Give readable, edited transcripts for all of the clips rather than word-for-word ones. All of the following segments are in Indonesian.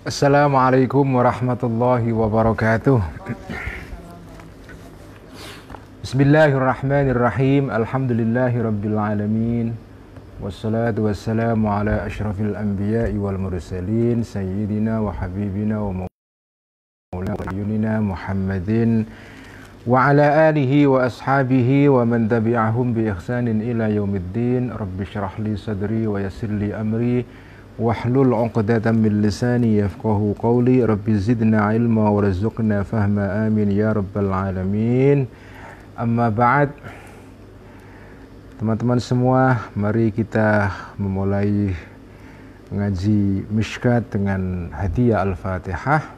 Assalamualaikum warahmatullahi wabarakatuh. Bismillahirrahmanirrahim. Alhamdulillahi rabbil alamin. Wassalatu wassalamu ala asyrafil anbiya'i wal mursalin sayyidina wa habibina wa maulana Muhammadin wa ala alihi wa ashabihi wa man tabi'ahum bi ihsanin ila yaumiddin. Rabbi shrah li sadri wa yassir li amri wahlul 'uqdatam min lisani yafqahu qawli. Rabbi zidna ilma warzuqna fahma, amin ya rabbal alamin. Amma ba'd. Teman-teman semua, mari kita memulai ngaji Mishkat dengan hadiah Al-Fatihah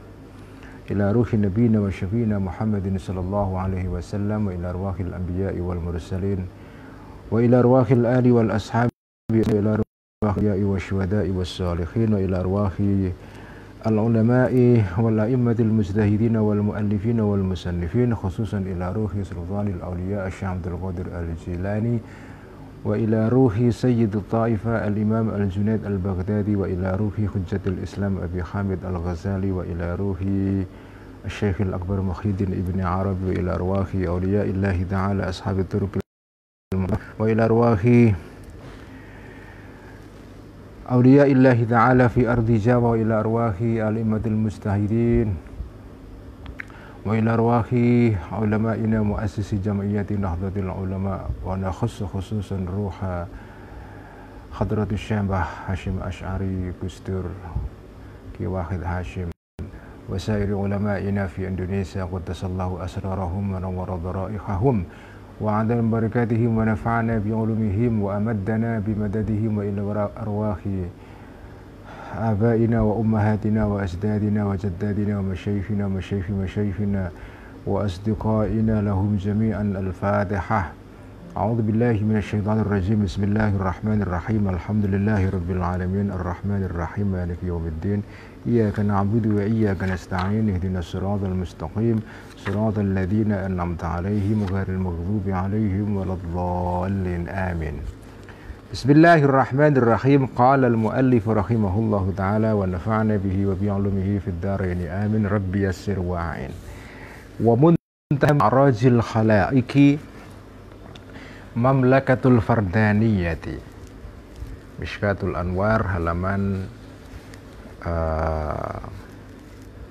ila ruhi nabiyina wa syafiina Muhammadin sallallahu alaihi wasallam wa ila arwahil anbiya'i wal mursalin wa ila arwahil ali wal ashabi wa ila arwahil wa syuhada'i was salihin wa ila arwahi al-ulama'i wal a'immatil mujtahidin wal muallifin wal musannifin, khususan ila ruhi sultanil awliya Syekh Abdul Qadir Al-Jilani wa ila ruhi sayyidut ta'ifa al-imam al-Junaid al-Baghdadi wa ila ruhi hujjatil Islam Abi Hamid al-Ghazali wa ila ruhi Syekh al-Akbar Muhyiddin Ibn Arabi wa ila arwahi awliya'illahi ta'ala ashabi turuqil wa ila arwahi awliya'illahi ta'ala fi ardi Jawa wa ila arwahi al-immatil mujtahidin wa ila arwahi ulama'ina muassisi jam'iyyati Nahdlatul Ulama wa nakhussu khususan ruha hadratus Syekh Hashim Asy'ari Gustur Ki Wahid Hashim wa sairi ulama'ina fi Indonesia qaddasallahu asrarahum wa nawwara dharaihahum wa adal barakatihim wa nafa'ana bi ulumihim wa amaddana bi madadihim wa ila arwahi abaina wa ummahatina wa ajdadina wa jaddadina wa masyayikhina wa masyayikhina wa asdiqaina lahum jami'an. Al-Fatihah. A'udzu billahi minasy syaithanir rajim. Bismillahirrahmanirrahim. Alhamdulillahi rabbil alamin arrahmanir rahim maliki yaumiddin. Iyyaka na'budu wa iyyaka nasta'in. Ihdinas siratal mustaqim. Siratal ladzina an'amta 'alaihim ghairil maghdubi 'alaihim waladdallin. Amin. Bismillahirrahmanirrahim. Qala al-muallif rahimahullahu ta'ala wa nafa'na bihi wa bi'ulumihi fid dharain. Amin. Rabbi yassir wa'in. Wa muntaha ma'rajil khalaiqi mamlakatul fardaniyati. Mishkatul Anwar halaman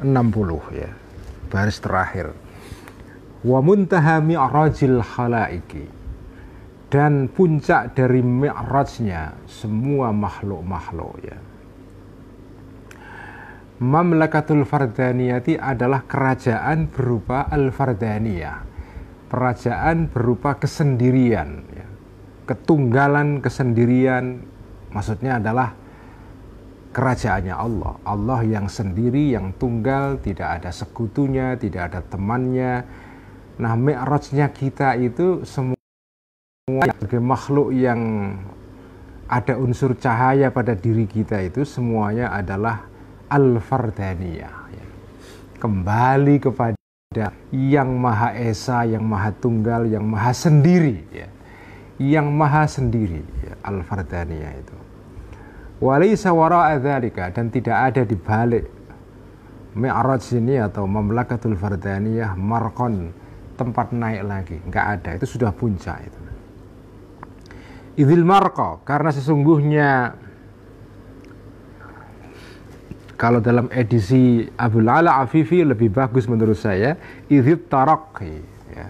60 ya, baris terakhir. Wa muntaha mi'rajil khalaiqi, dan puncak dari mi'rajnya semua makhluk-makhluk ya. Mamlakatul fardaniyati adalah kerajaan berupa al-fardaniyah, kerajaan berupa kesendirian ya. Ketunggalan, kesendirian, maksudnya adalah kerajaannya Allah. Allah yang sendiri, yang tunggal, tidak ada sekutunya, tidak ada temannya. Nah, mi'rajnya kita itu semua sebagai makhluk yang ada unsur cahaya pada diri kita itu semuanya adalah al-fardaniyah ya. Kembali kepada yang Maha Esa, yang Maha Tunggal, yang Maha Sendiri ya. Yang Maha Sendiri ya, al-fardaniyah itu. Walaysa wara'a dzalika, dan tidak ada di balik mi'raj ini atau mamlakatul fardaniyah marqon, tempat naik lagi, enggak ada, itu sudah puncak itu. Idzil marqa, karena sesungguhnya kalau dalam edisi Abul Ala Afifi lebih bagus menurut saya, idzit taraqi ya.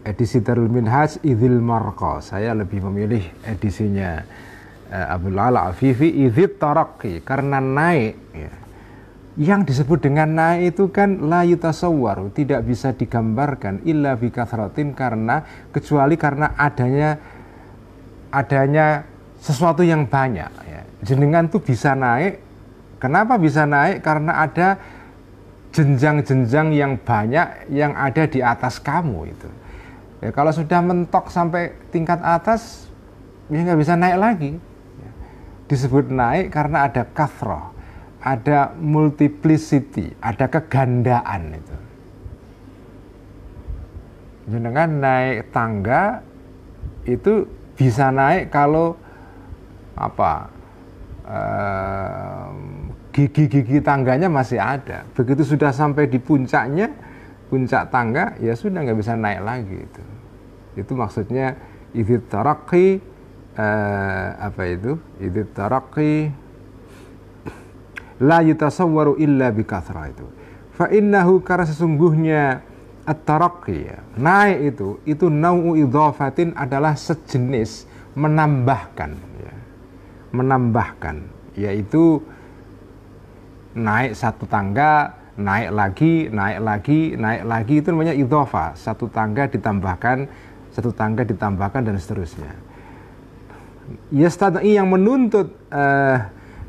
Edisi Darul Minhaj idzil marqa, saya lebih memilih edisinya Abul Ala Afifi, idzit taraqi, karena naik ya. Yang disebut dengan naik itu kan la yutasawwaru, tidak bisa digambarkan illa bi kathratin, karena kecuali karena adanya sesuatu yang banyak ya. Jenengan tuh bisa naik. Kenapa bisa naik? Karena ada jenjang-jenjang yang banyak yang ada di atas kamu itu ya. Kalau sudah mentok sampai tingkat atas ya nggak bisa naik lagi ya. Disebut naik karena ada kathrah, ada multiplicity, ada kegandaan itu. Jenengan naik tangga itu bisa naik kalau gigi-gigi tangganya masih ada. Begitu sudah sampai di puncaknya, puncak tangga, ya sudah nggak bisa naik lagi itu. Itu maksudnya idzit taraqi idzit taraqi la yutasawwaru illa bi kathrah itu. Fa innahu, karena sesungguhnya at-taraqi ya, naik itu nau'u idhafatin, adalah sejenis menambahkan ya. Menambahkan, yaitu naik satu tangga, naik lagi, naik lagi, naik lagi, itu namanya idhofah. Satu tangga ditambahkan, satu tangga ditambahkan, dan seterusnya. Yastad'i, yang menuntut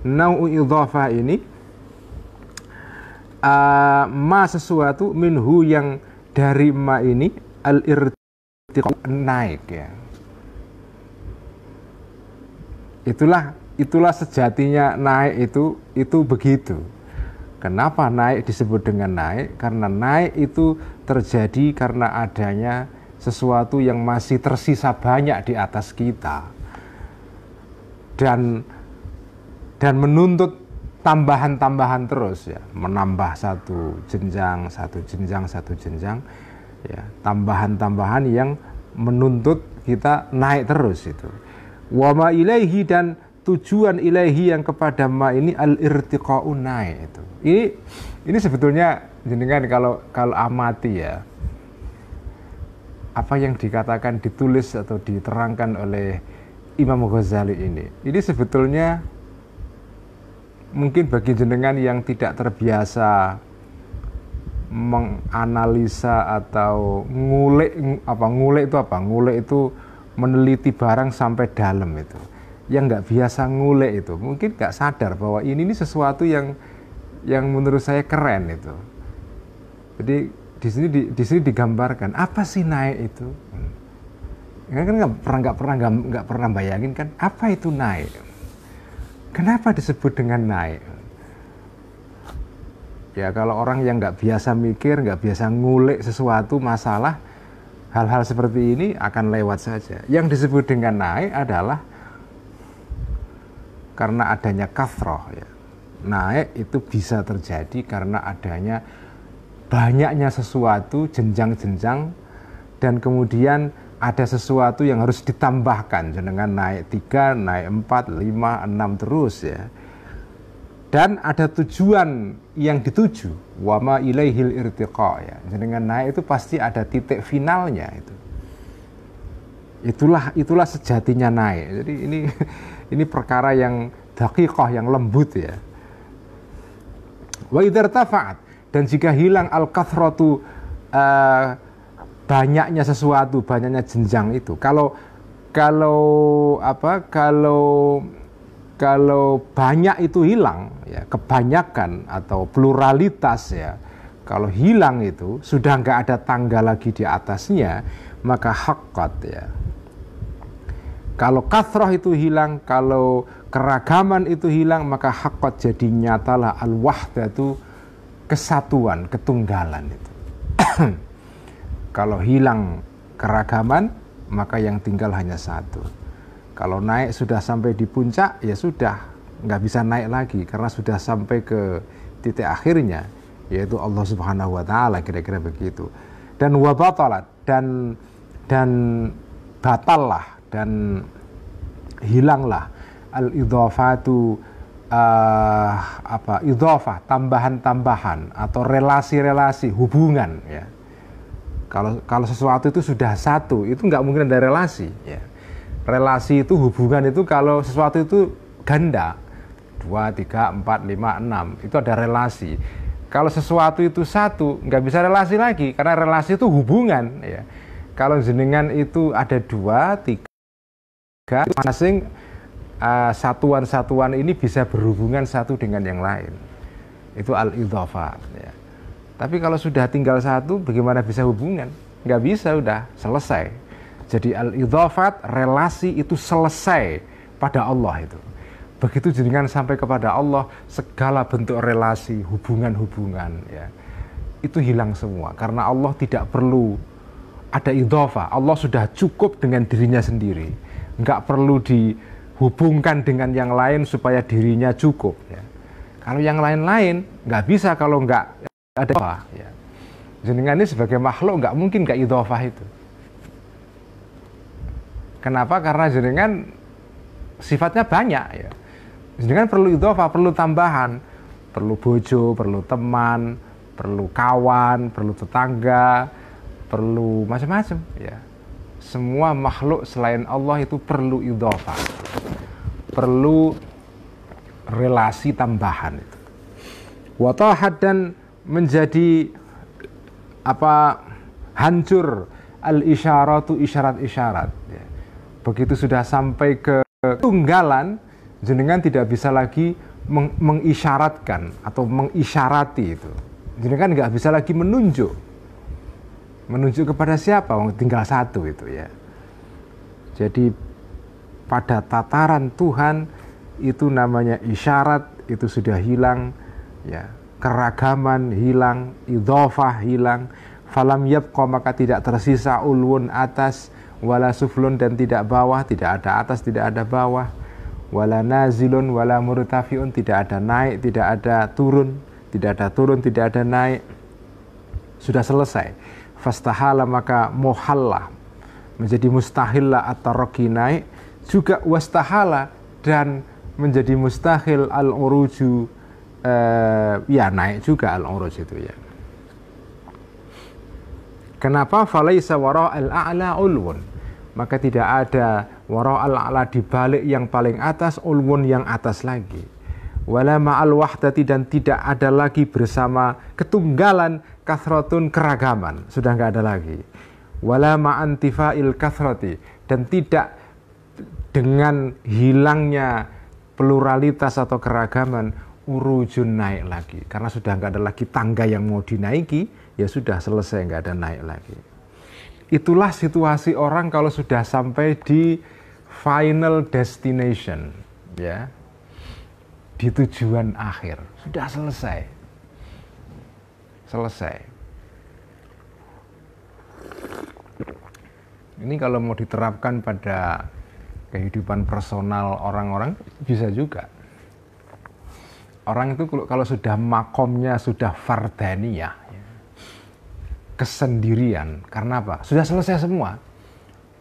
nau'u idhofah ini, ma sesuatu, minhu, yang dari ma ini, al-irtiqa, naik ya. Itulah sejatinya naik itu begitu. Kenapa naik disebut dengan naik? Karena naik itu terjadi karena adanya sesuatu yang masih tersisa banyak di atas kita. Dan menuntut tambahan-tambahan terus ya, menambah satu jenjang ya, tambahan-tambahan yang menuntut kita naik terus itu. Wa ma ilaihi, dan tujuan ilaihi yang kepada ma ini, al-irtiqa'u, naik itu. Ini sebetulnya jenengan kalau amati ya, apa yang dikatakan, ditulis atau diterangkan oleh Imam Ghazali ini sebetulnya mungkin bagi jenengan yang tidak terbiasa menganalisa atau ngulik itu meneliti barang sampai dalam itu, yang nggak biasa ngulik itu mungkin nggak sadar bahwa ini sesuatu yang menurut saya keren itu. Jadi di sini digambarkan apa sih naik itu. Kan nggak pernah bayangin kan apa itu naik. Kenapa disebut dengan naik? Ya kalau orang yang nggak biasa mikir, nggak biasa ngulik sesuatu masalah, hal-hal seperti ini akan lewat saja. Yang disebut dengan naik adalah karena adanya kathroh ya. Naik itu bisa terjadi karena adanya banyaknya sesuatu, jenjang-jenjang, dan kemudian ada sesuatu yang harus ditambahkan, dengan naik 3, naik 4, 5, 6 terus ya. Dan ada tujuan yang dituju, wa ma ilaihil irtiqa ya. Dengan naik itu pasti ada titik finalnya itu. Itulah sejatinya naik. Jadi ini perkara yang daqiqah, yang lembut ya. Wa idzartafa'at, dan jika hilang al-kathratu, banyaknya sesuatu, banyaknya jenjang itu. Kalau banyak itu hilang ya, kebanyakan atau pluralitas ya, kalau hilang itu sudah nggak ada tangga lagi di atasnya, maka haqqat ya. Kalau kathroh itu hilang, kalau keragaman itu hilang, maka haqqat, jadi nyatalah al-wahdatu, kesatuan, ketunggalan itu. Kalau hilang keragaman, maka yang tinggal hanya satu. Kalau naik sudah sampai di puncak, ya sudah, nggak bisa naik lagi, karena sudah sampai ke titik akhirnya, yaitu Allah Subhanahu wa Ta'ala, kira-kira begitu. Dan wabatalat, dan batallah, dan hilanglah al-idhafatu, idhafah, tambahan-tambahan, atau relasi-relasi, hubungan ya. Kalau sesuatu itu sudah satu, itu nggak mungkin ada relasi ya. Relasi itu, hubungan itu, kalau sesuatu itu ganda, 2, 3, 4, 5, 6, itu ada relasi. Kalau sesuatu itu satu, nggak bisa relasi lagi, karena relasi itu hubungan ya. Kalau jenengan itu ada 2, 3, masing satuan-satuan ini bisa berhubungan satu dengan yang lain. Itu al-idhafah ya. Tapi kalau sudah tinggal satu, bagaimana bisa hubungan? Nggak bisa, udah selesai. Jadi al-idhafat, relasi itu selesai pada Allah itu. Begitu jenengan sampai kepada Allah, segala bentuk relasi, hubungan-hubungan ya, itu hilang semua. Karena Allah tidak perlu ada idhafah. Allah sudah cukup dengan dirinya sendiri. Nggak perlu dihubungkan dengan yang lain supaya dirinya cukup ya. Kalau yang lain-lain nggak bisa kalau nggak ada idhofah. Ya. Jenengan ini sebagai makhluk nggak mungkin nggak idhofah itu. Kenapa? Karena jenengan sifatnya banyak ya. Jenengan perlu idhofah, perlu tambahan, perlu bojo, perlu teman, perlu kawan, perlu tetangga, perlu macam-macam ya. Semua makhluk selain Allah itu perlu idhofah, perlu relasi tambahan itu. Watahat dan menjadi hancur al-isyaratu isyarat-isyarat ya. Begitu sudah sampai ke tunggalan, jenengan tidak bisa lagi mengisyaratkan atau mengisyarati itu. Jenengan nggak bisa lagi menunjuk kepada siapa, tinggal satu itu ya. Jadi pada tataran Tuhan itu namanya isyarat itu sudah hilang ya, keragaman hilang, idhofah hilang, falam yabqa maka tidak tersisa ulwun atas, wala suflun dan tidak bawah, tidak ada atas, tidak ada bawah, wala nazilun wala murtafiun, tidak ada naik, tidak ada turun, tidak ada turun, tidak ada naik. Sudah selesai. Fastahala maka muhallah, menjadi mustahillah at-taraqi naik, juga wastahala dan menjadi mustahil al-uruju ya naik juga al-uruj itu ya. Kenapa? Falaisa wara al-a'la ulwun, maka tidak ada wara al-a'la di balik yang paling atas, ulwun yang atas lagi. Wala ma'al wahdati dan tidak ada lagi bersama ketunggalan kathratun keragaman, sudah nggak ada lagi. Wala ma'antifa'il kathrati dan tidak dengan hilangnya pluralitas atau keragaman urujun naik lagi, karena sudah nggak ada lagi tangga yang mau dinaiki, ya sudah selesai, nggak ada naik lagi. Itulah situasi orang kalau sudah sampai di final destination ya, di tujuan akhir, sudah selesai. Ini kalau mau diterapkan pada kehidupan personal orang-orang bisa juga. Orang itu kalau sudah makomnya sudah fardaniyah ya, kesendirian, karena apa? Sudah selesai semua.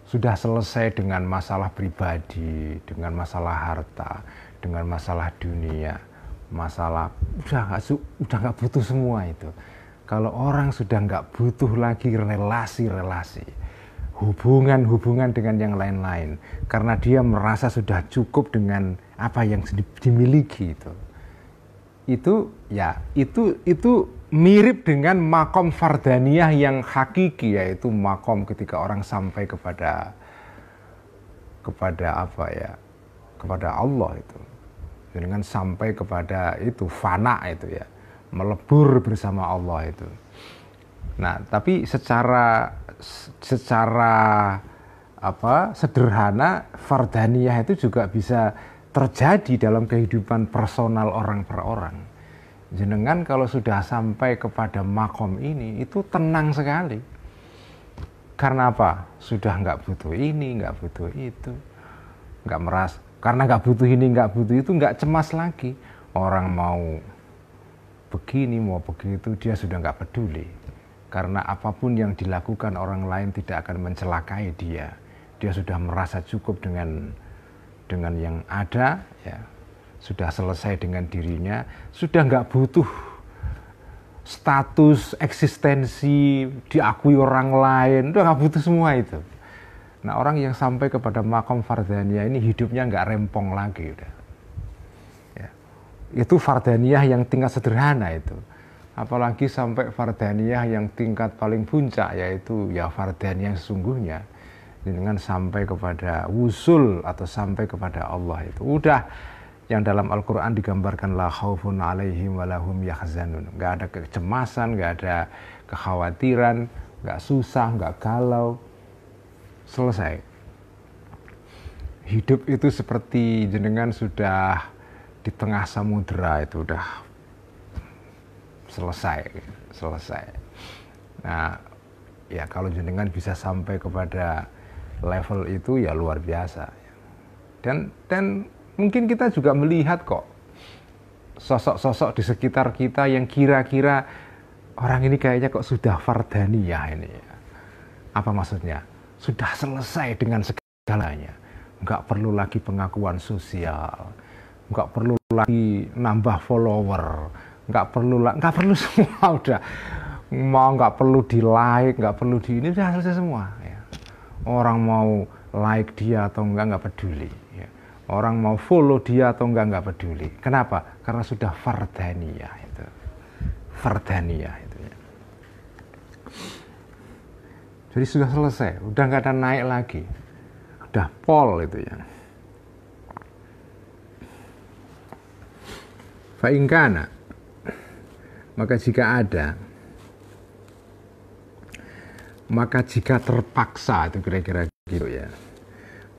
Sudah selesai dengan masalah pribadi, dengan masalah harta, dengan masalah dunia, masalah udah nggak butuh semua itu. Kalau orang sudah nggak butuh lagi relasi-relasi, hubungan-hubungan dengan yang lain-lain, karena dia merasa sudah cukup dengan apa yang dimiliki itu mirip dengan makom fardaniyah yang hakiki, yaitu makom ketika orang sampai kepada Allah itu, dengan sampai kepada itu fana itu ya, melebur bersama Allah itu. Nah, tapi secara sederhana fardaniyah itu juga bisa terjadi dalam kehidupan personal orang per orang. Jenengan kalau sudah sampai kepada makom ini itu tenang sekali. Karena apa? Sudah nggak butuh ini, nggak butuh itu, nggak merasa. Karena nggak butuh ini, nggak butuh itu, nggak cemas lagi. Orang mau begini, mau begitu, dia sudah nggak peduli. Karena apapun yang dilakukan orang lain tidak akan mencelakai dia. Dia sudah merasa cukup dengan yang ada, ya. Sudah selesai dengan dirinya, sudah nggak butuh status eksistensi diakui orang lain, udah nggak butuh semua itu. Nah, orang yang sampai kepada makom fardaniyah ini hidupnya nggak rempong lagi udah. Ya. Itu fardaniyah yang tingkat sederhana itu. Apalagi sampai fardaniyah yang tingkat paling puncak, yaitu ya fardaniyah yang sesungguhnya, dengan sampai kepada wusul atau sampai kepada Allah itu. Udah yang dalam Al-Quran digambarkan la khaufun alaihim walahum yahzanun. Nggak ada kecemasan, nggak ada kekhawatiran, nggak susah, nggak galau. Selesai. Hidup itu seperti jenengan sudah di tengah samudera, itu udah selesai. Nah, ya kalau jenengan bisa sampai kepada level itu ya luar biasa. Dan mungkin kita juga melihat kok sosok-sosok di sekitar kita yang kira-kira orang ini kayaknya kok sudah fardaniyah ini. Apa maksudnya? Sudah selesai dengan segalanya. Nggak perlu lagi pengakuan sosial, nggak perlu lagi nambah follower, nggak perlu semua udah. Mau nggak perlu di like, nggak perlu di ini, udah selesai semua. Ya. Orang mau like dia atau nggak peduli. Ya. Orang mau follow dia atau nggak peduli. Kenapa? Karena sudah fardaniyah itu. Fardaniyah itu ya. Jadi sudah selesai, udah nggak ada naik lagi. Udah pol itu ya. Fa in kana, maka jika ada, maka jika terpaksa, itu kira-kira gitu ya.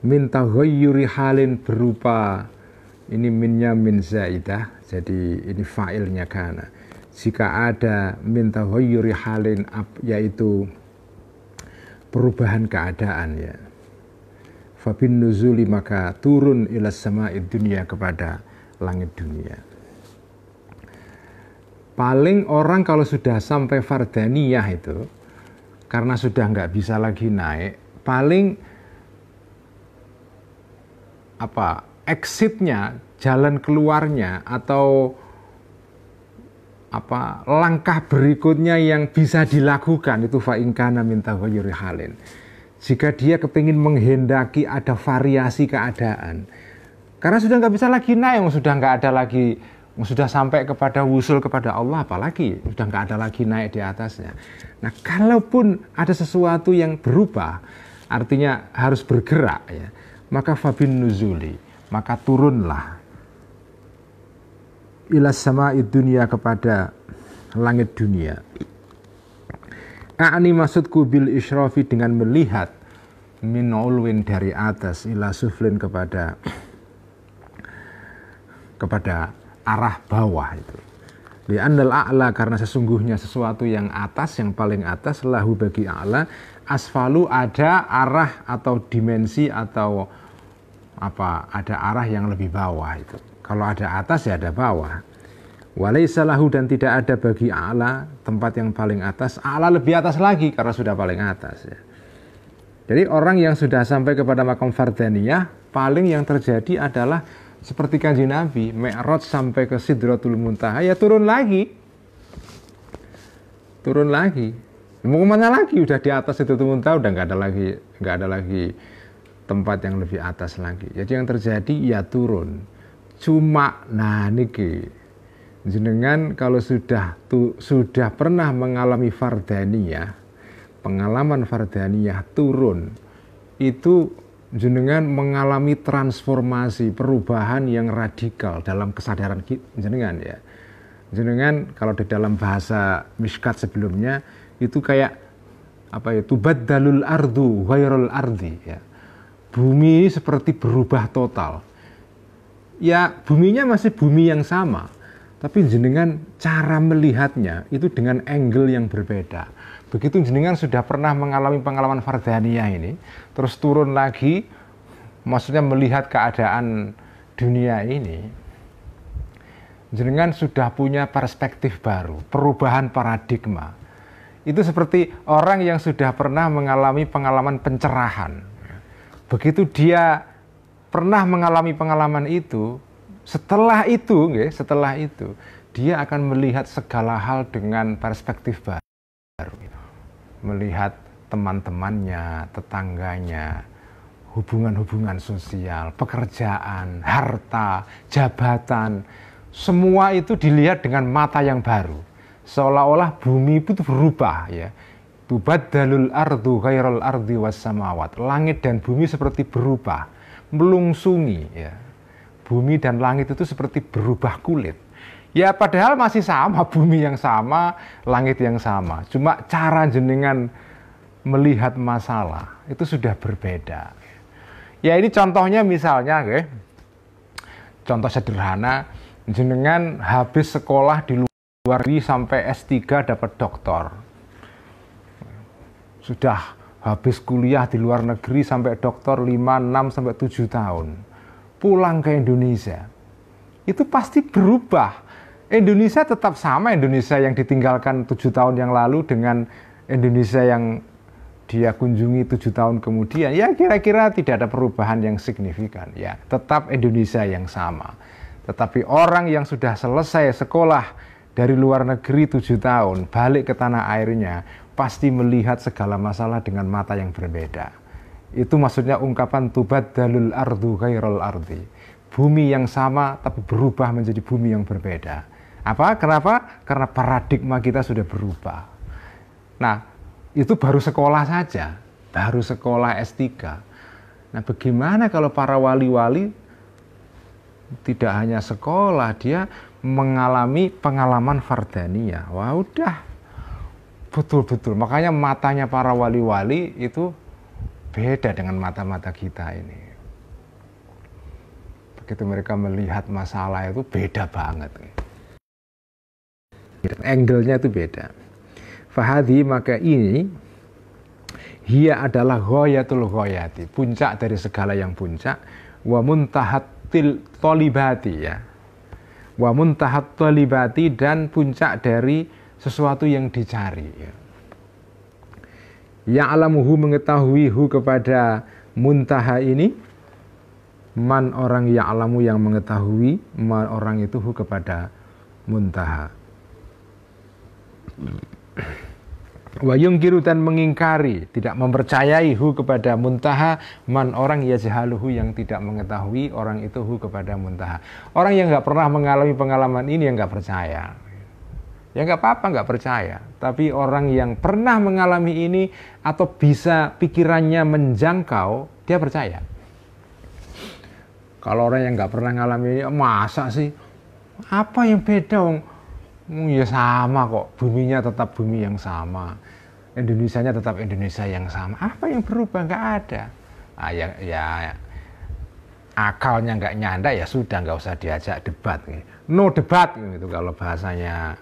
Min taghayyuri halin berupa, ini minnya min zaidah, jadi ini fa'ilnya kana. Jika ada min taghayyuri halin, yaitu perubahan keadaan ya. Fa bin nuzuli, maka turun ila sama'id dunia, kepada langit dunia. Paling orang kalau sudah sampai fardaniyah itu, karena sudah nggak bisa lagi naik, paling exitnya, jalan keluarnya atau langkah berikutnya yang bisa dilakukan itu fa in kana min taghayyuri halin. Jika dia kepingin menghendaki ada variasi keadaan, karena sudah nggak bisa lagi naik, sudah nggak ada lagi, sudah sampai kepada wusul kepada Allah, apalagi sudah nggak ada lagi naik di atasnya. Nah, kalaupun ada sesuatu yang berubah, artinya harus bergerak ya, maka fabin nuzuli, maka turunlah ila sama'id dunia, kepada langit dunia. A'ni maksudku bil isyrafi, dengan melihat min ulwin, dari atas, ila suflin, kepada arah bawah itu. Li'annal a'la, karena sesungguhnya sesuatu yang atas, yang paling atas, lahu bagi a'la, asfalu, ada arah atau dimensi atau ada arah yang lebih bawah itu. Kalau ada atas ya ada bawah. Walaysa lahu, dan tidak ada bagi a'la, tempat yang paling atas, a'la lebih atas lagi karena sudah paling atas ya. Jadi orang yang sudah sampai kepada maqam fardaniyah, paling yang terjadi adalah seperti Kanjeng Nabi, Mi'raj sampai ke Sidratul Muntaha, ya turun lagi. Mau kemana lagi? Udah di atas Sidratul Muntaha, udah nggak ada lagi tempat yang lebih atas lagi. Jadi yang terjadi ya turun. Cuma, nah niki, jenengan kalau sudah pernah mengalami fardaniyah, pengalaman fardaniyah turun, itu jenengan mengalami transformasi, perubahan yang radikal dalam kesadaran jenengan ya. Jenengan kalau di dalam bahasa Mishkat sebelumnya itu kayak tubaddalul ardu ghairul ardi ya. Bumi seperti berubah total. Ya, buminya masih bumi yang sama, tapi jenengan cara melihatnya itu dengan angle yang berbeda. Begitu jenengan sudah pernah mengalami pengalaman fardaniyah ini, terus turun lagi, maksudnya melihat keadaan dunia ini, jenengan sudah punya perspektif baru, perubahan paradigma. Itu seperti orang yang sudah pernah mengalami pengalaman pencerahan. Begitu dia pernah mengalami pengalaman itu, setelah itu dia akan melihat segala hal dengan perspektif baru. Melihat teman-temannya, tetangganya, hubungan-hubungan sosial, pekerjaan, harta, jabatan, semua itu dilihat dengan mata yang baru. Seolah-olah bumi itu berubah ya. Tubaddalul ardu ghairal ardi was samawat. Langit dan bumi seperti berubah, melungsungi ya. Bumi dan langit itu seperti berubah kulit. Ya padahal masih sama, bumi yang sama, langit yang sama. Cuma cara jenengan melihat masalah itu sudah berbeda. Ya ini contohnya misalnya, contoh sederhana, jenengan habis sekolah di luar negeri sampai S3 dapat doktor. Sudah habis kuliah di luar negeri sampai doktor 5, 6, sampai 7 tahun. Pulang ke Indonesia. itu pasti berubah. Indonesia tetap sama Indonesia yang ditinggalkan 7 tahun yang lalu dengan Indonesia yang dia kunjungi 7 tahun kemudian. Ya kira-kira tidak ada perubahan yang signifikan. Ya tetap Indonesia yang sama. Tetapi orang yang sudah selesai sekolah dari luar negeri 7 tahun, balik ke tanah airnya, pasti melihat segala masalah dengan mata yang berbeda. Itu maksudnya ungkapan tubaddalul ardu ghairal ardi. Bumi yang sama tapi berubah menjadi bumi yang berbeda. Apa? Kenapa? Karena paradigma kita sudah berubah. Nah, itu baru sekolah saja, baru sekolah S3. Nah, bagaimana kalau para wali-wali tidak hanya sekolah, dia mengalami pengalaman fardaniyah. Wah, udah betul-betul. Makanya matanya para wali-wali itu beda dengan mata-mata kita ini. Begitu mereka melihat masalah itu beda banget. Angle-nya itu beda. Fahadhi, maka ini hiya adalah ghayatul ghayati, puncak dari segala yang puncak, wa muntahatil tolibati, ya, wa muntahat tolibati, dan puncak dari sesuatu yang dicari, ya. Ya'lamuhu, mengetahui hu kepada muntaha ini, man orang ya'lamu yang mengetahui, man orang itu hu kepada muntaha. Wa yungkiru, dan mengingkari, tidak mempercayai hu kepada muntaha, man orang yajhaluhu yang tidak mengetahui orang itu hu kepada muntaha. Orang yang nggak pernah mengalami pengalaman ini yang nggak percaya. Ya nggak apa-apa nggak percaya. Tapi orang yang pernah mengalami ini atau bisa pikirannya menjangkau, dia percaya. Kalau orang yang nggak pernah mengalami ini, masa sih? Apa yang beda? Ya sama kok, buminya tetap bumi yang sama, Indonesianya tetap Indonesia yang sama. Apa yang berubah? Nggak ada. Nah, ya akalnya nggak nyanda, ya sudah, nggak usah diajak debat. No debat gitu kalau bahasanya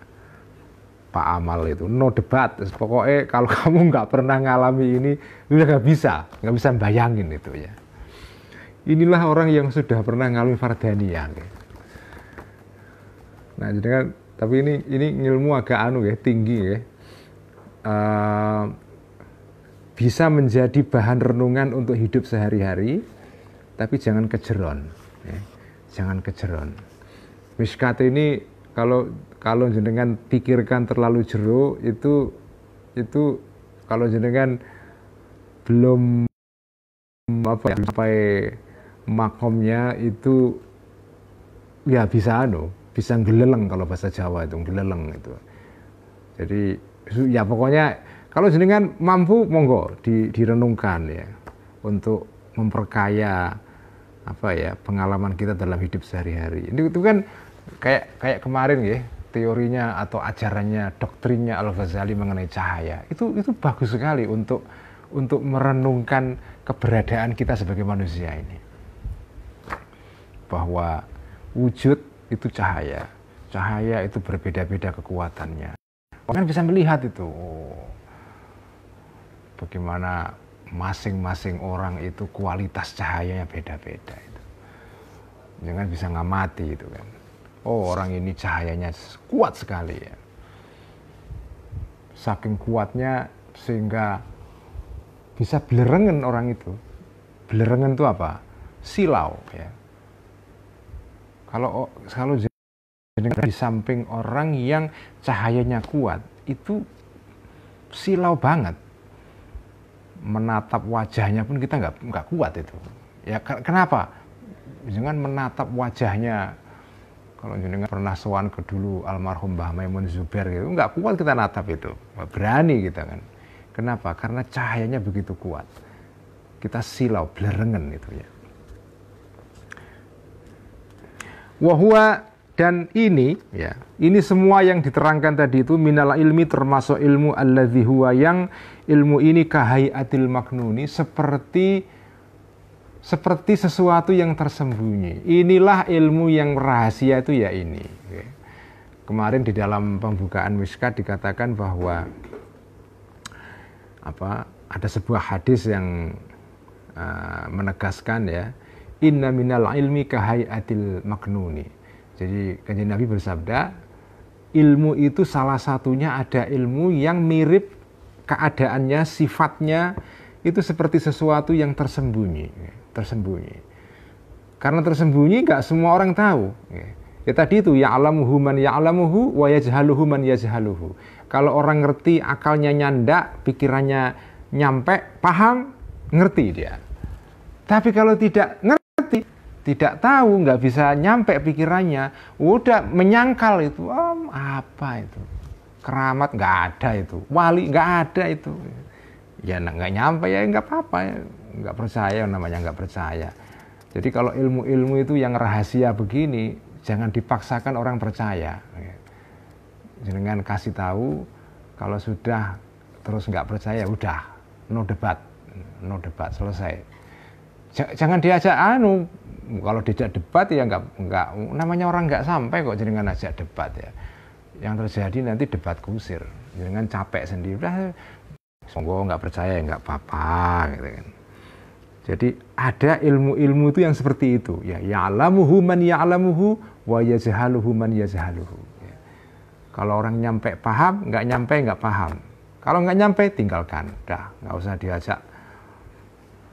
Pak Amal itu, no debat. Pokoknya kalau kamu nggak pernah ngalami ini, udah nggak bisa bayangin itu, ya. Inilah orang yang sudah pernah ngalami fardaniyah. Nah, jadi kan, tapi ini ilmu agak tinggi, ya. Bisa menjadi bahan renungan untuk hidup sehari-hari, tapi jangan kejeron, ya. Jangan kejeron. Miskat ini kalau jenengan pikirkan terlalu jero, itu kalau jenengan belum sampai makomnya itu, ya bisa geleleng, kalau bahasa Jawa itu geleleng itu. Jadi ya pokoknya kalau jenengan mampu, monggo direnungkan, ya, untuk memperkaya pengalaman kita dalam hidup sehari-hari. Itu kan kayak kemarin, ya, teorinya atau ajarannya, doktrinnya Al-Ghazali mengenai cahaya. Itu bagus sekali untuk merenungkan keberadaan kita sebagai manusia ini. Bahwa wujud itu cahaya. Cahaya itu berbeda-beda kekuatannya. Orang bisa melihat itu. Bagaimana masing-masing orang itu kualitas cahayanya beda-beda itu. Jangan bisa ngamati itu kan. Oh, orang ini cahayanya kuat sekali, ya. Saking kuatnya sehingga bisa belerengen orang itu. Belerengen itu apa? Silau, ya. Kalau di samping orang yang cahayanya kuat, itu silau banget. Menatap wajahnya pun kita nggak kuat itu. Ya kenapa? Jangan menatap wajahnya. Kalau jenengan pernah sowan ke dulu almarhum Mbah Maimun Zubair gitu, nggak kuat kita natap itu, nggak berani kita kan. Kenapa? Karena cahayanya begitu kuat. Kita silau, belerengen itu, ya. Wahwa, dan ini, ya, ini semua yang diterangkan tadi itu minal ilmi, termasuk ilmu alladzi huwa, yang ilmu ini kahayatil maknuni, seperti sesuatu yang tersembunyi. Inilah ilmu yang rahasia itu, ya ini. Oke. Kemarin di dalam pembukaan Miskat dikatakan bahwa ada sebuah hadis yang menegaskan, ya, inna minal ilmi kahayatil maknuni. Jadi Kanjeng Nabi bersabda, ilmu itu salah satunya ada ilmu yang mirip keadaannya, sifatnya itu seperti sesuatu yang tersembunyi. Karena tersembunyi nggak semua orang tahu. Ya tadi itu ya'lamuhu man ya'lamuhu wa yajhaluhu man yajhaluhu. Kalau orang ngerti, akalnya nyandak, pikirannya nyampe, paham, ngerti dia. Tapi kalau tidak ngerti, tidak tahu, nggak bisa nyampe pikirannya, udah menyangkal itu, apa itu? Keramat nggak ada itu, wali nggak ada itu. Ya nggak nyampe ya nggak apa-apa, ya. Nggak percaya namanya nggak percaya. Jadi kalau ilmu-ilmu itu yang rahasia begini, jangan dipaksakan orang percaya. Jangan kasih tahu, kalau sudah terus nggak percaya, udah no debat, selesai. Jangan diajak kalau diajak debat ya nggak namanya orang nggak sampai kok jangan ajak debat ya. Yang terjadi nanti debat kusir, jangan capek sendiri. Songgo nggak percaya nggak apa-apa gitu kan. Jadi ada ilmu-ilmu itu yang seperti itu ya, ya'lamuhu man ya'lamuhu wa yajhaluhu man yajhaluhu. Ya. Kalau orang nyampe paham, nggak nyampe nggak paham. Kalau nggak nyampe tinggalkan, dah nggak usah diajak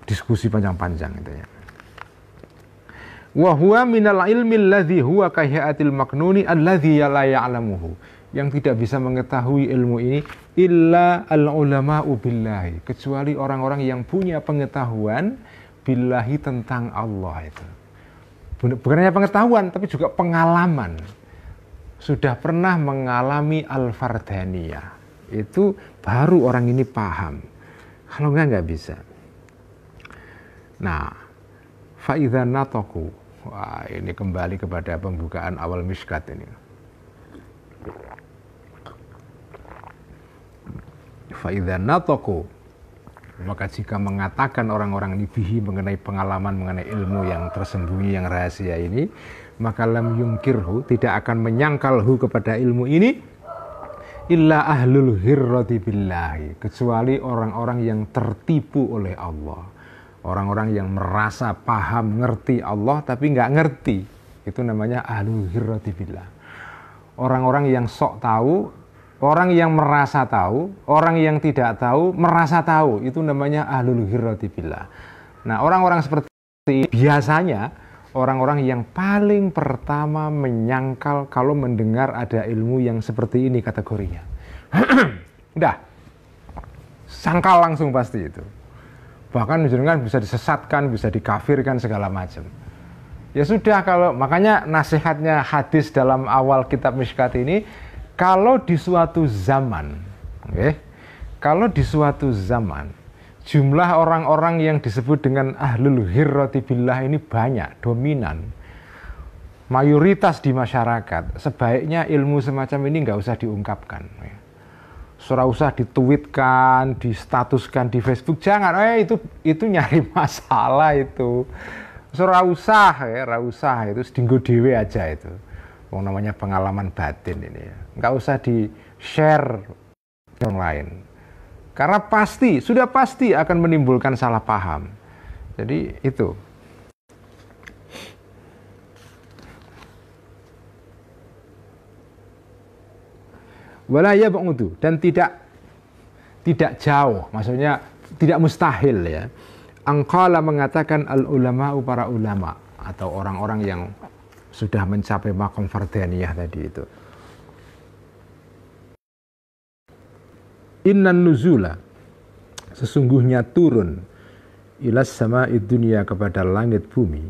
diskusi panjang-panjang itu ya. Wa huwa minal ilmi alladhi huwa kahiatil maknuni alladhi la ya'lamuhu. Yang tidak bisa mengetahui ilmu ini illa al-ulama'u billahi, kecuali orang-orang yang punya pengetahuan billahi tentang Allah itu. Bukan hanya pengetahuan tapi juga pengalaman. Sudah pernah mengalami al-fardaniyah. Itu baru orang ini paham. Kalau enggak bisa. Nah, fa idza nataku. Wah, ini kembali kepada pembukaan awal Mishkat ini. Fa'idha nataku, maka jika mengatakan orang-orang ini bihi mengenai pengalaman, mengenai ilmu yang tersembunyi, yang rahasia ini, maka lam yungkirhu, tidak akan menyangkalhu kepada ilmu ini illa ahlul hirrati billahi, kecuali orang-orang yang tertipu oleh Allah, orang-orang yang merasa paham, ngerti Allah tapi nggak ngerti, itu namanya ahlul hirrati billah. Orang-orang yang sok tahu, orang yang merasa tahu, orang yang tidak tahu, merasa tahu, itu namanya ahlul hirrati billah. Nah, orang-orang seperti ini biasanya orang-orang yang paling pertama menyangkal kalau mendengar ada ilmu yang seperti ini kategorinya. Udah, sangkal langsung pasti itu. Bahkan jenengan bisa disesatkan, bisa dikafirkan segala macam. Ya sudah, kalau makanya nasihatnya hadis dalam awal kitab Mishkat ini, kalau di suatu zaman, kalau di suatu zaman jumlah orang-orang yang disebut dengan ahlul hirrati billah ini banyak, dominan, mayoritas di masyarakat, sebaiknya ilmu semacam ini nggak usah diungkapkan. Surah usah ditweetkan, distatuskan di Facebook, jangan. Itu nyari masalah itu. Surah usah itu sedinggo dewe aja itu. Yang namanya pengalaman batin ini ya. Nggak usah di-share orang lain. Karena sudah pasti akan menimbulkan salah paham. Jadi itu. Wala yab'udu, dan tidak jauh, maksudnya tidak mustahil ya. Angkala mengatakan al-ulama'u, para ulama atau orang-orang yang sudah mencapai makom fardaniyah tadi itu. Innan nuzula, sesungguhnya turun ilas sama'id dunia, kepada langit bumi,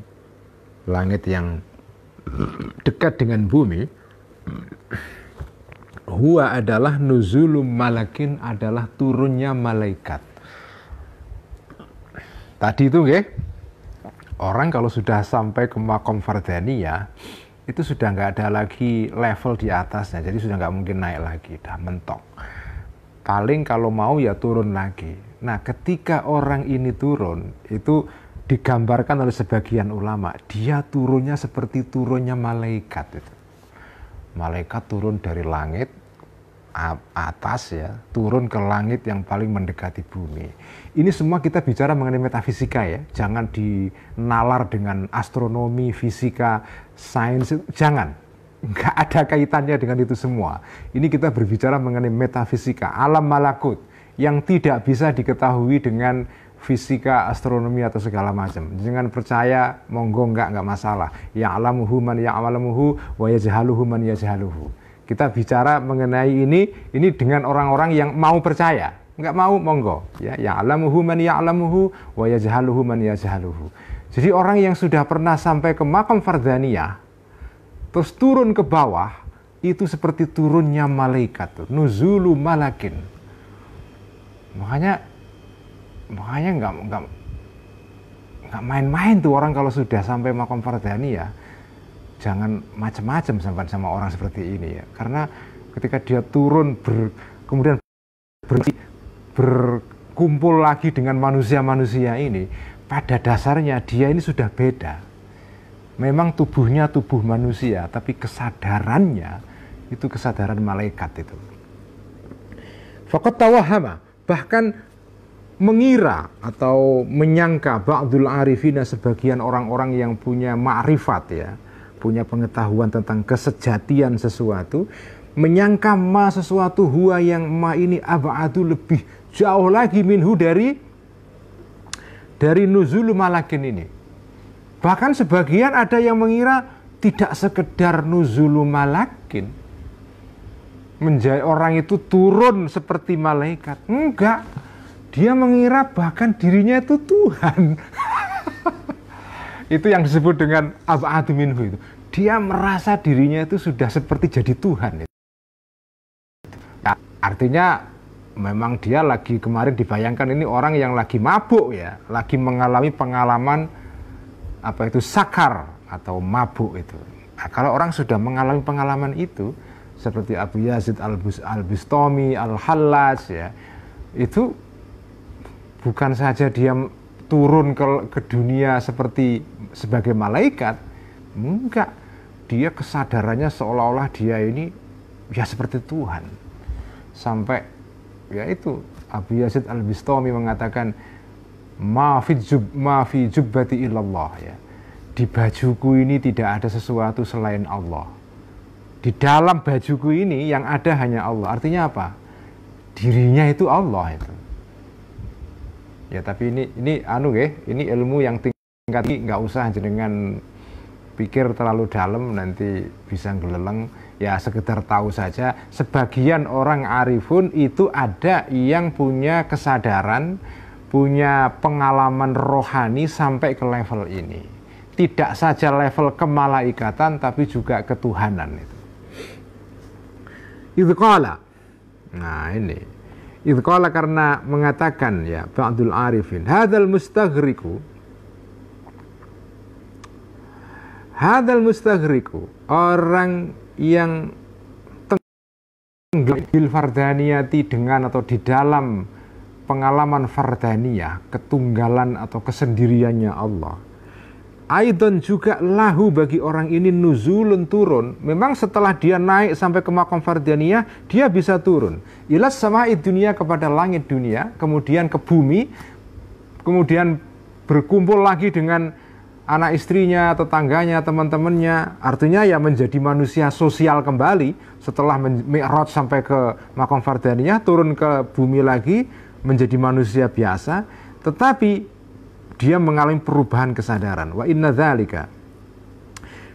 langit yang dekat dengan bumi, huwa adalah nuzulum malakin, adalah turunnya malaikat. Tadi itu orang kalau sudah sampai ke makom fardaniyah itu sudah nggak ada lagi level di atasnya, jadi sudah nggak mungkin naik lagi, dah mentok. Paling kalau mau ya turun lagi. Nah, ketika orang ini turun, itu digambarkan oleh sebagian ulama, dia turunnya seperti turunnya malaikat itu. Malaikat turun dari langit atas ya, turun ke langit yang paling mendekati bumi. Ini semua kita bicara mengenai metafisika ya, jangan dinalar dengan astronomi, fisika, sains, jangan. nggak ada kaitannya dengan itu semua. Ini kita berbicara mengenai metafisika, alam malakut yang tidak bisa diketahui dengan fisika, astronomi atau segala macam. Jangan percaya, monggo nggak masalah. Ya'lamuhu man ya'lamuhu wa yajhaluhu man yajhaluhu. Kita bicara mengenai ini dengan orang-orang yang mau percaya. Nggak mau, monggo. Ya, ya'lamuhu man ya'lamuhu wa yajhaluhu man yajhaluhu. Jadi orang yang sudah pernah sampai ke makam Fardhaniyah, terus turun ke bawah, itu seperti turunnya malaikat, nuzulu malakin. Makanya nggak main-main tuh orang kalau sudah sampai makam Fardhaniyah. Jangan macam-macam sama orang seperti ini ya. Karena ketika dia turun kemudian berkumpul lagi dengan manusia-manusia ini, pada dasarnya dia ini sudah beda. Memang tubuhnya tubuh manusia, tapi kesadarannya itu kesadaran malaikat itu. Faqad tawahhama, bahkan mengira atau menyangka ba'dul arifina, sebagian orang-orang yang punya ma'rifat ya, punya pengetahuan tentang kesejatian sesuatu, menyangka ma sesuatu huwa yang ma ini ab'adu, lebih jauh lagi minhu dari nuzulu malakin ini. Bahkan sebagian ada yang mengira tidak sekedar nuzulu malakin, menjadi orang itu turun seperti malaikat. Enggak, dia mengira bahkan dirinya itu Tuhan. Itu yang disebut dengan ab'adu minhu itu. Dia merasa dirinya itu sudah seperti jadi Tuhan. Ya, artinya memang dia lagi, kemarin dibayangkan ini orang yang lagi mabuk ya, lagi mengalami pengalaman apa itu sakar atau mabuk itu. Nah, kalau orang sudah mengalami pengalaman itu seperti Abu Yazid al-Bustami, al-Hallaj ya, itu bukan saja dia turun ke dunia sebagai malaikat, enggak, dia kesadarannya seolah-olah dia ini ya seperti Tuhan. Sampai ya itu Abu Yazid al-Bistami mengatakan ma fi jubbati illallah ya. Di bajuku ini tidak ada sesuatu selain Allah. Di dalam bajuku ini yang ada hanya Allah. Artinya apa? Dirinya itu Allah itu. Ya tapi ini ilmu yang tingkat nggak usah jenengan pikir terlalu dalam nanti bisa geleleng. Ya sekedar tahu saja, sebagian orang arifun itu ada yang punya kesadaran, punya pengalaman rohani sampai ke level ini. Tidak saja level kemalaikatan, tapi juga ketuhanan itu. Idqala. Nah ini. Idqala karena mengatakan ya ba'dul arifin, hadzal mustaghriqu, orang yang tenggelam bil fardhaniyati, dengan atau di dalam pengalaman fardhaniyah, ketunggalan atau kesendiriannya Allah. Aidan juga lahu, bagi orang ini nuzulun, turun. Memang setelah dia naik sampai ke makam fardhaniyah, dia bisa turun ilas sama'id dunia, kepada langit dunia, kemudian ke bumi, kemudian berkumpul lagi dengan anak istrinya, tetangganya, teman-temannya. Artinya ya menjadi manusia sosial kembali. Setelah mi'raj sampai ke makam fardhaniyah, turun ke bumi lagi menjadi manusia biasa. Tetapi dia mengalami perubahan kesadaran. Wa inna dzalika,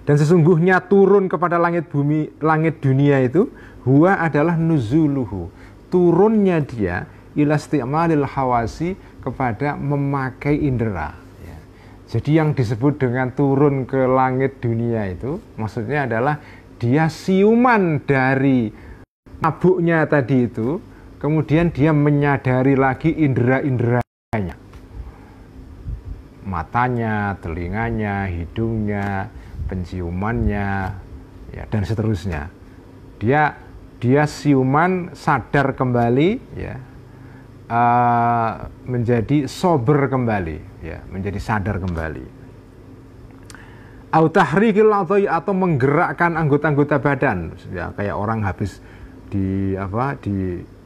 dan sesungguhnya turun kepada langit bumi, langit dunia itu, huwa adalah nuzuluhu, turunnya dia ila isti'malil hawasi, kepada memakai indera. Jadi yang disebut dengan turun ke langit dunia itu maksudnya adalah dia siuman dari mabuknya tadi itu, kemudian dia menyadari lagi indera-inderanya, matanya, telinganya, hidungnya, penciumannya, ya, dan seterusnya. Dia siuman, sadar kembali, ya, menjadi sober kembali, ya, menjadi sadar kembali. Au tahrikil adai, atau menggerakkan anggota-anggota badan, ya, kayak orang habis di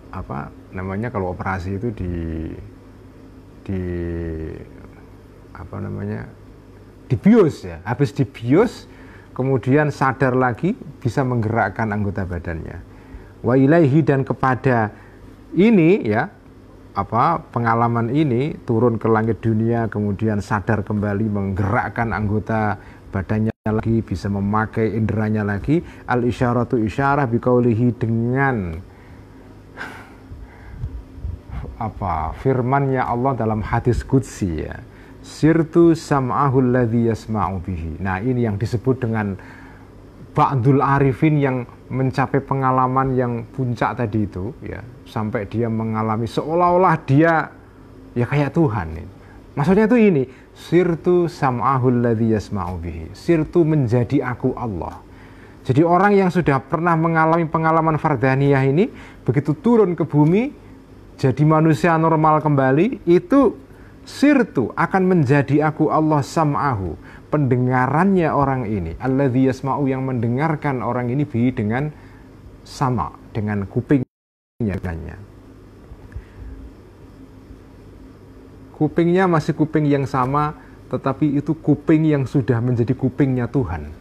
apa namanya kalau operasi itu dibius, ya, habis dibius kemudian sadar lagi, bisa menggerakkan anggota badannya. Wa ilaihi, dan kepada ini ya, pengalaman ini turun ke langit dunia, kemudian sadar kembali, menggerakkan anggota badannya lagi, bisa memakai inderanya lagi. Al isyaratu isyarah biqaulihi, dengan firmannya Allah dalam hadis qudsi ya, sirtu sam'ahul ladzi yasma'u bihi. Nah, ini yang disebut dengan ba'dul arifin, yang mencapai pengalaman yang puncak tadi itu ya, sampai dia mengalami seolah-olah dia ya kayak Tuhan. Maksudnya itu ini, sirtu sam'ahul ladzi yasma'u bihi. Sirtu, menjadi aku Allah. Jadi orang yang sudah pernah mengalami pengalaman fardaniyah ini, begitu turun ke bumi jadi manusia normal kembali, itu sirtu, akan menjadi aku Allah sam'ahu, pendengarannya orang ini, alladzi yasma'u, yang mendengarkan orang ini bihi, dengan sama, dengan kupingnya. Kupingnya masih kuping yang sama, tetapi itu kuping yang sudah menjadi kupingnya Tuhan.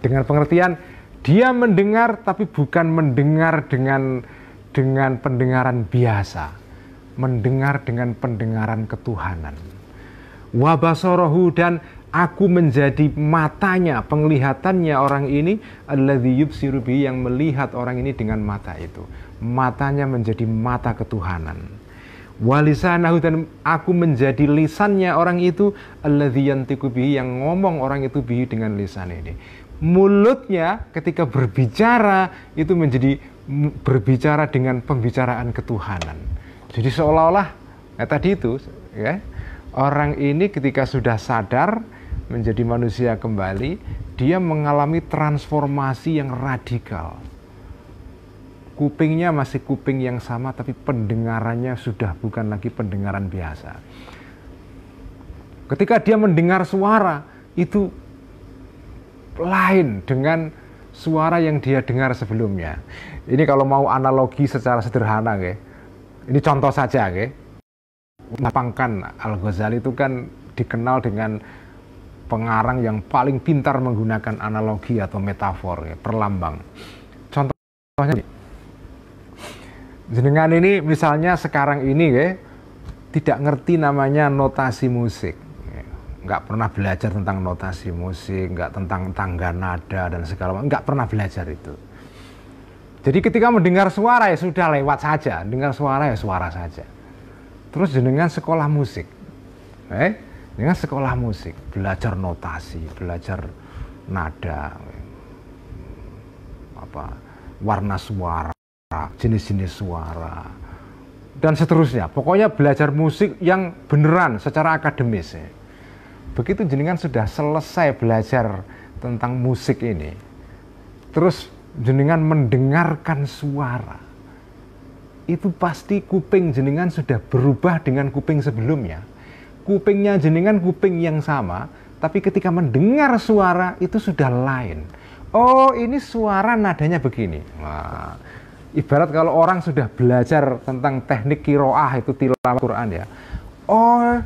Dengan pengertian dia mendengar, tapi bukan mendengar dengan pendengaran biasa, mendengar dengan pendengaran ketuhanan. Wa basarahu, dan aku menjadi matanya, penglihatannya orang ini, alladzi yubsiru bihi, yang melihat orang ini dengan mata itu. Matanya menjadi mata ketuhanan. Wa lisanahu, dan aku menjadi lisannya orang itu, alladzi yantiqu bihi, yang ngomong orang itu bihi, dengan lisan ini. Mulutnya ketika berbicara itu menjadi berbicara dengan pembicaraan ketuhanan. Jadi seolah-olah tadi itu ya, orang ini ketika sudah sadar menjadi manusia kembali, dia mengalami transformasi yang radikal. Kupingnya masih kuping yang sama, tapi pendengarannya sudah bukan lagi pendengaran biasa. Ketika dia mendengar suara, itu lain dengan suara yang dia dengar sebelumnya. Ini kalau mau analogi secara sederhana, ini contoh saja, Pangkan Al-Ghazali itu kan dikenal dengan pengarang yang paling pintar menggunakan analogi atau metafor, perlambang. Contohnya, jenengan ini misalnya sekarang ini, tidak ngerti namanya notasi musik. Nggak pernah belajar tentang notasi musik, nggak tentang tangga nada dan segala macam, nggak pernah belajar itu. Jadi ketika mendengar suara ya sudah lewat saja, dengar suara ya suara saja. Terus jenengan sekolah musik, dengan sekolah musik, belajar notasi, belajar nada, warna suara, jenis-jenis suara, dan seterusnya. Pokoknya belajar musik yang beneran secara akademis. Begitu jenengan sudah selesai belajar tentang musik ini, terus jenengan mendengarkan suara, itu pasti kuping jenengan sudah berubah dengan kuping sebelumnya. Kupingnya jenengan kuping yang sama, tapi ketika mendengar suara itu sudah lain. Oh, ini suara nadanya begini. Nah, ibarat kalau orang sudah belajar tentang teknik kiroah, itu tilawah Quran ya. Oh,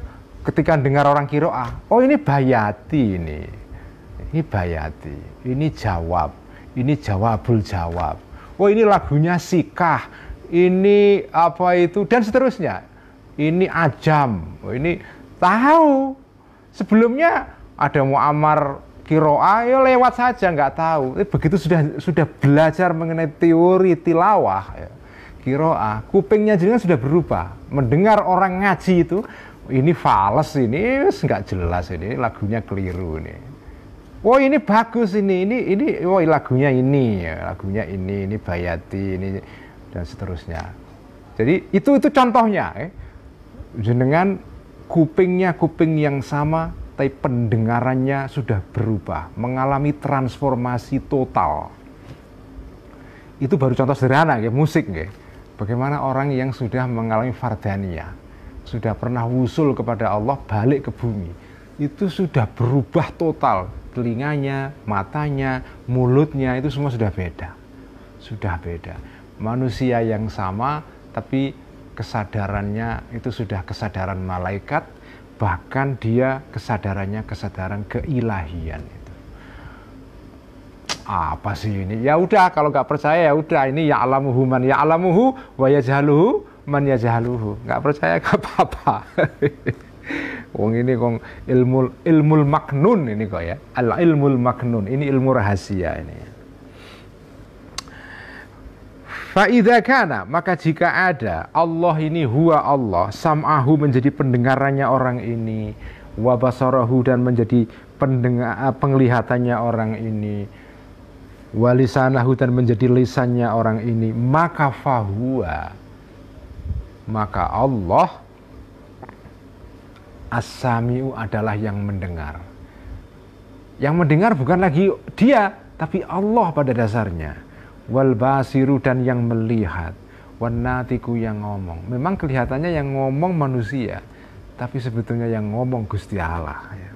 ketika dengar orang kiroah, oh ini bayati, ini bayati, ini jawab, ini jawabul jawab, oh ini lagunya sikah, ini dan seterusnya, ini ajam, oh ini tahu. Sebelumnya ada mu'amar kiroah, ya lewat saja, nggak tahu. Begitu sudah belajar mengenai teori tilawah kiroah, kupingnya juga sudah berubah. Mendengar orang ngaji itu, ini fales, ini nggak jelas, ini lagunya keliru ini. Oh ini bagus, ini oh lagunya ini bayati, ini dan seterusnya. Jadi itu contohnya, jenengan kupingnya kuping yang sama, tapi pendengarannya sudah berubah, mengalami transformasi total. Itu baru contoh sederhana, musik, Bagaimana orang yang sudah mengalami fardaniyah, sudah pernah wusul kepada Allah, balik ke bumi, itu sudah berubah total. Telinganya, matanya, mulutnya, itu semua sudah beda. Sudah beda. Manusia yang sama, tapi kesadarannya itu sudah kesadaran malaikat, bahkan dia kesadarannya kesadaran keilahian itu. Apa sih ini? Ya udah, kalau nggak percaya ya udah, ini ya'lamuhu man ya'lamuhu wa yajhaluhu man yajhaluhu. Nggak percaya nggak apa-apa. Wong ini kong ilmul maknun ini kok ya. Al ilmul maknun, ini ilmu rahasia ini. Fa idza kana, maka jika ada Allah ini huwa Allah, sam'ahu menjadi pendengarannya orang ini, wa basarahu dan menjadi penglihatannya orang ini, wa lisanahu dan menjadi lisannya orang ini, maka fahuwa, maka Allah as-sami'u adalah yang mendengar. Yang mendengar bukan lagi dia, tapi Allah pada dasarnya. Wal basiru dan yang melihat, wan natiku yang ngomong. Memang kelihatannya yang ngomong manusia, tapi sebetulnya yang ngomong Gusti Allah ya.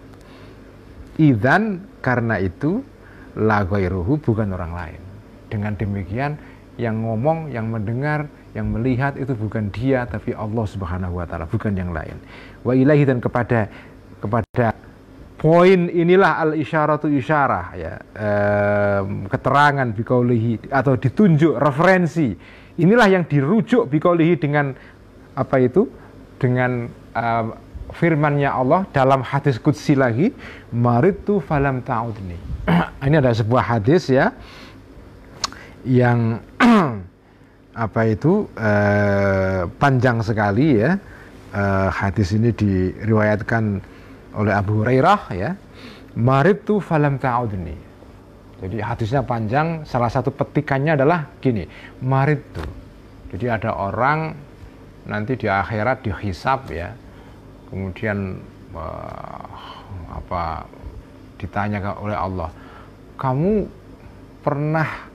Idzan, karena itu la ghairuhu, bukan orang lain. Dengan demikian yang ngomong, yang mendengar, yang melihat itu bukan dia, tapi Allah Subhanahu wa taala, bukan yang lain. Wa ilaihi, dan kepada poin inilah al isyaratu isyarah ya, keterangan biqaulihi, atau ditunjuk referensi. Inilah yang dirujuk biqaulihi dengan apa itu? Dengan firman-Nya Allah dalam hadis qudsi lagi, maridtu falam ta'udni. Ini ada sebuah hadis ya yang apa itu panjang sekali ya. Hadis ini diriwayatkan oleh Abu Hurairah ya, maridtu falam ta'udni. Jadi hadisnya panjang, salah satu petikannya adalah gini, maridtu. Jadi ada orang nanti di akhirat dihisab ya, kemudian ditanya oleh Allah, kamu pernah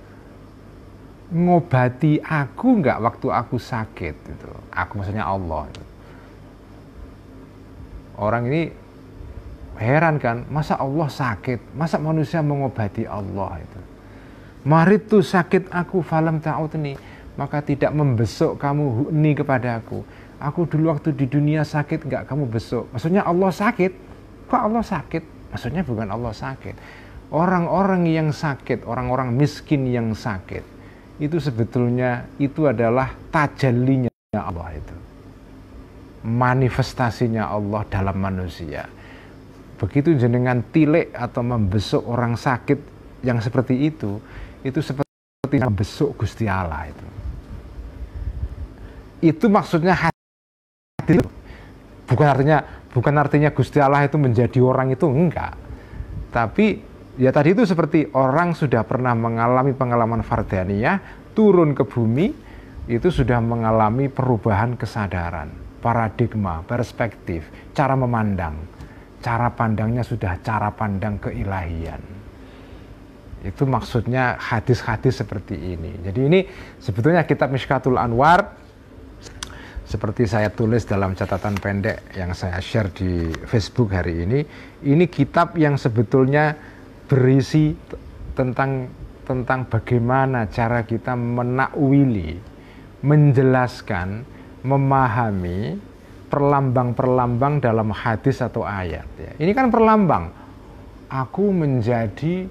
ngobati aku nggak waktu aku sakit? Itu aku maksudnya Allah. Orang ini heran kan, masa Allah sakit, masa manusia mengobati Allah itu. Maridtu, sakit aku, falam ta'udni, maka tidak membesuk kamu huni kepada aku. Aku dulu waktu di dunia sakit, enggak kamu besuk. Maksudnya Allah sakit. Kok Allah sakit? Maksudnya bukan Allah sakit. Orang-orang yang sakit, orang-orang miskin yang sakit, itu sebetulnya itu adalah tajallinya Allah itu. Manifestasinya Allah dalam manusia. Begitu jenengan tilik atau membesuk orang sakit yang seperti itu seperti membesuk Gusti Allah itu. Itu maksudnya hati. Bukan artinya Gusti Allah itu menjadi orang itu, enggak. Tapi ya tadi itu seperti orang sudah pernah mengalami pengalaman fardaniyah, turun ke bumi, itu sudah mengalami perubahan kesadaran, paradigma, perspektif, cara memandang. Cara pandangnya sudah cara pandang keilahian. Itu maksudnya hadis-hadis seperti ini. Jadi ini sebetulnya kitab Mishkatul Anwar, seperti saya tulis dalam catatan pendek yang saya share di Facebook hari ini kitab yang sebetulnya berisi tentang bagaimana cara kita menakwili, menjelaskan, memahami perlambang-perlambang dalam hadis atau ayat ya. Ini kan perlambang. Aku menjadi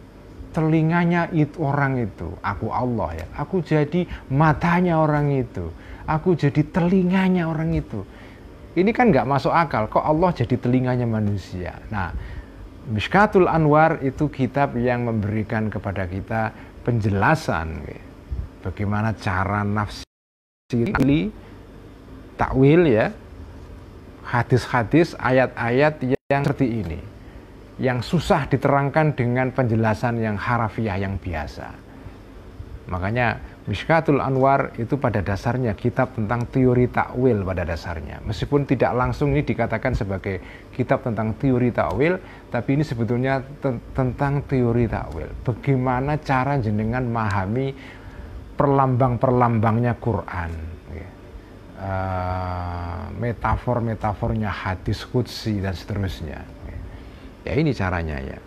telinganya orang itu, aku Allah ya. Aku jadi matanya orang itu, aku jadi telinganya orang itu. Ini kan nggak masuk akal. Kok Allah jadi telinganya manusia? Nah, Mishkatul Anwar itu kitab yang memberikan kepada kita penjelasan ya, bagaimana cara nafsiri, takwil ya, hadis-hadis, ayat-ayat yang seperti ini, yang susah diterangkan dengan penjelasan yang harafiah yang biasa. Makanya Mishkatul Anwar itu pada dasarnya kitab tentang teori takwil pada dasarnya. Meskipun tidak langsung ini dikatakan sebagai kitab tentang teori takwil, tapi ini sebetulnya tentang teori takwil. Bagaimana cara jenengan memahami perlambang-perlambangnya Quran, metafor-metafornya hadis qudsi dan seterusnya. Ya ini caranya ya.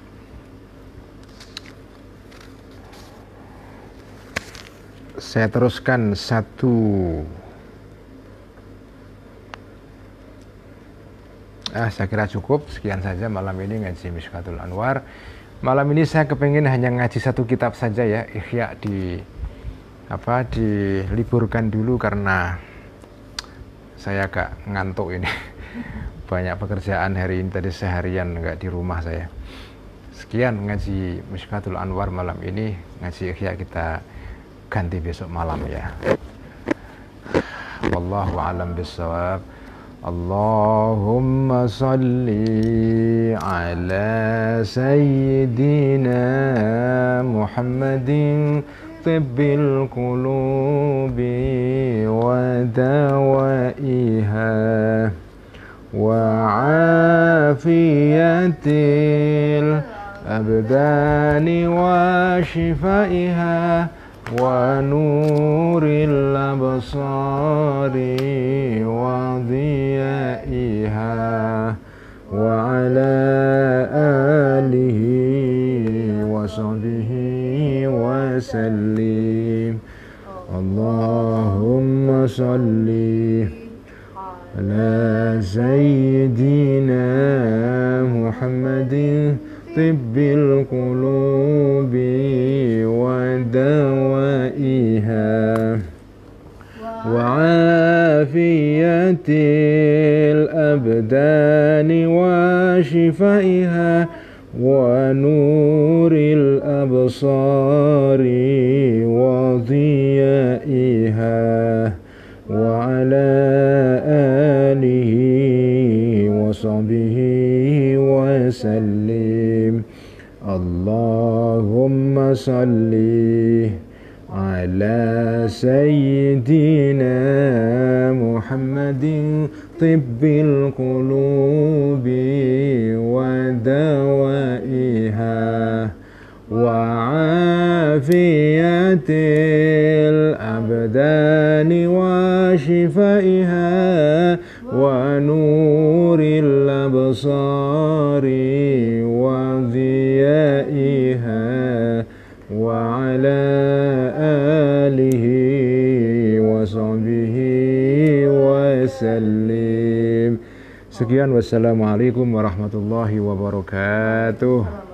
Saya teruskan satu saya kira cukup sekian saja malam ini ngaji Mishkatul Anwar. Malam ini saya kepengen hanya ngaji satu kitab saja ya, Ihya diliburkan dulu karena saya agak ngantuk ini. Banyak pekerjaan hari ini, tadi seharian nggak di rumah saya. Sekian ngaji Mishkatul Anwar malam ini, ngaji Ihya kita ganti besok malam ya. Wallahu a'lam bissawab. Allahumma salli ala sayyidina Muhammadin tibbil qulubi wa dawaiha wa afiyatil abdani wa shifaiha wa nuril absari wa dhiyaiha wa ala alihi wa sahbihi wa sallim. Allahumma salli ala sayyidina Muhammadin tibbil qulubi wa dawaiha wa afiyatil abdani wa shifaiha wa nuril absari wa dhiyaiha wa ala alihi wa sahbihi wa sallim. Allahumma salli ala sayyidina Muhammadin tibbil qulubi wa dawaiha wa afiyatil abdani wa shifaiha wa nuril absari wa dhiyaiha wa ala alihi wa sahbihi wa sallim. Sekian, wassalamualaikum warahmatullahi wabarakatuh.